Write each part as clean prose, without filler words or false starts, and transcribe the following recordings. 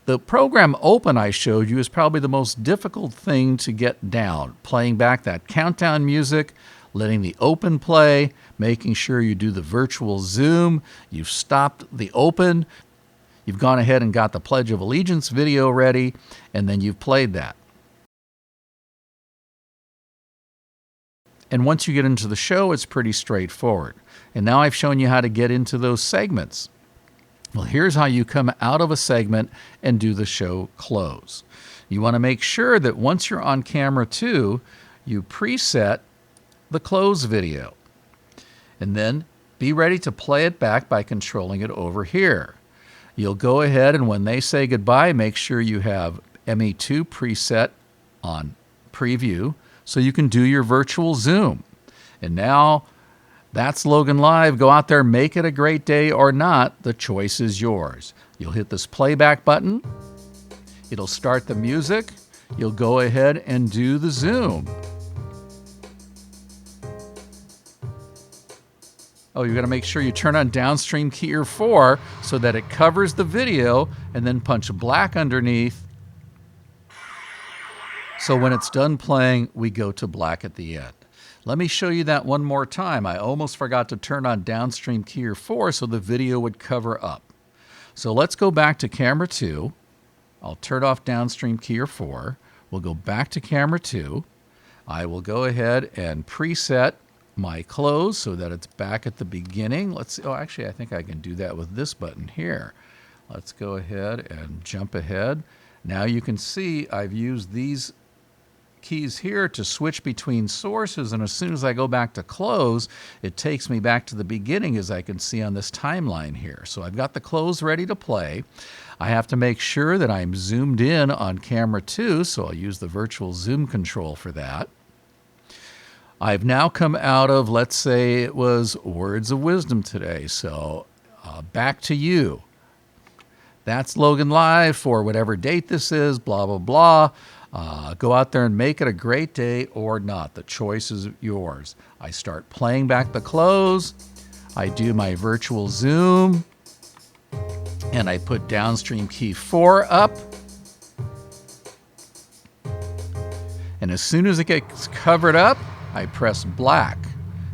The program open I showed you is probably the most difficult thing to get down. Playing back that countdown music, letting the open play, making sure you do the virtual zoom, you've stopped the open, you've gone ahead and got the Pledge of Allegiance video ready, and then you've played that. And once you get into the show, it's pretty straightforward. And now I've shown you how to get into those segments. Well, here's how you come out of a segment and do the show close. You want to make sure that once you're on camera 2, you preset the close video. And then be ready to play it back by controlling it over here. You'll go ahead and when they say goodbye, make sure you have ME2 preset on preview so you can do your virtual zoom. And now that's Logan Live. Go out there, make it a great day or not. The choice is yours. You'll hit this playback button. It'll start the music. You'll go ahead and do the zoom. Oh, you got to make sure you turn on downstream keyer 4 so that it covers the video, and then punch black underneath. So when it's done playing, we go to black at the end. Let me show you that one more time. I almost forgot to turn on downstream keyer 4 so the video would cover up. So let's go back to camera 2. I'll turn off downstream keyer 4. We'll go back to camera 2. I will go ahead and preset my close so that it's back at the beginning. Let's see. Oh, actually, I think I can do that with this button here. Let's go ahead and jump ahead. Now you can see I've used these keys here to switch between sources, and as soon as I go back to close, it takes me back to the beginning, as I can see on this timeline here. So I've got the close ready to play. I have to make sure that I'm zoomed in on camera 2, so I'll use the virtual zoom control for that. I've now come out of, let's say it was Words of Wisdom today, so back to you. That's Logan Live for whatever date this is, blah, blah, blah. Go out there and make it a great day or not. The choice is yours. I start playing back the close. I do my virtual zoom. And I put downstream key 4 up. And as soon as it gets covered up, I press black.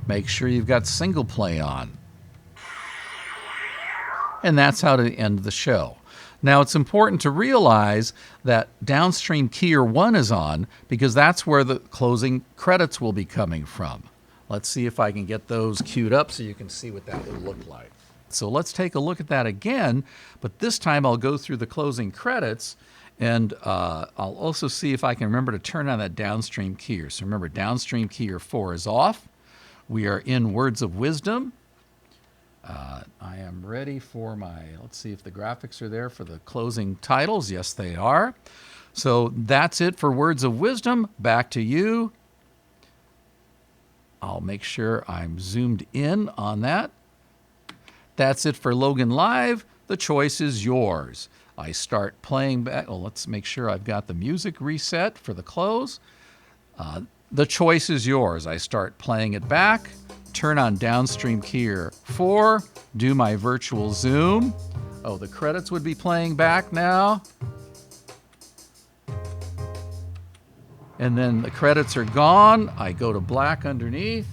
Make sure you've got single play on. And that's how to end the show. Now, it's important to realize that downstream keyer 1 is on because that's where the closing credits will be coming from. Let's see if I can get those queued up so you can see what that would look like. So let's take a look at that again, but this time I'll go through the closing credits, and I'll also see if I can remember to turn on that downstream keyer. So remember, downstream keyer 4 is off. We are in Words of Wisdom. I am ready for let's see if the graphics are there for the closing titles. Yes, they are. So that's it for Words of Wisdom. Back to you. I'll make sure I'm zoomed in on that. That's it for Logan Live. The choice is yours. I start playing back. Oh, let's make sure I've got the music reset for the close. The choice is yours. I start playing it back. Turn on downstream keyer 4, do my virtual zoom. Oh, the credits would be playing back now. And then the credits are gone. I go to black underneath.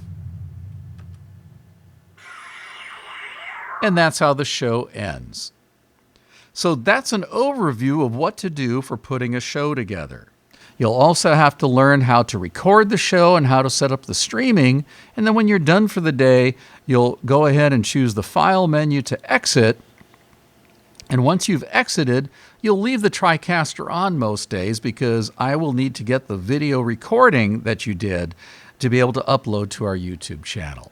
And that's how the show ends. So that's an overview of what to do for putting a show together. You'll also have to learn how to record the show and how to set up the streaming. And then when you're done for the day, you'll go ahead and choose the File menu to exit. And once you've exited, you'll leave the TriCaster on most days because I will need to get the video recording that you did to be able to upload to our YouTube channel.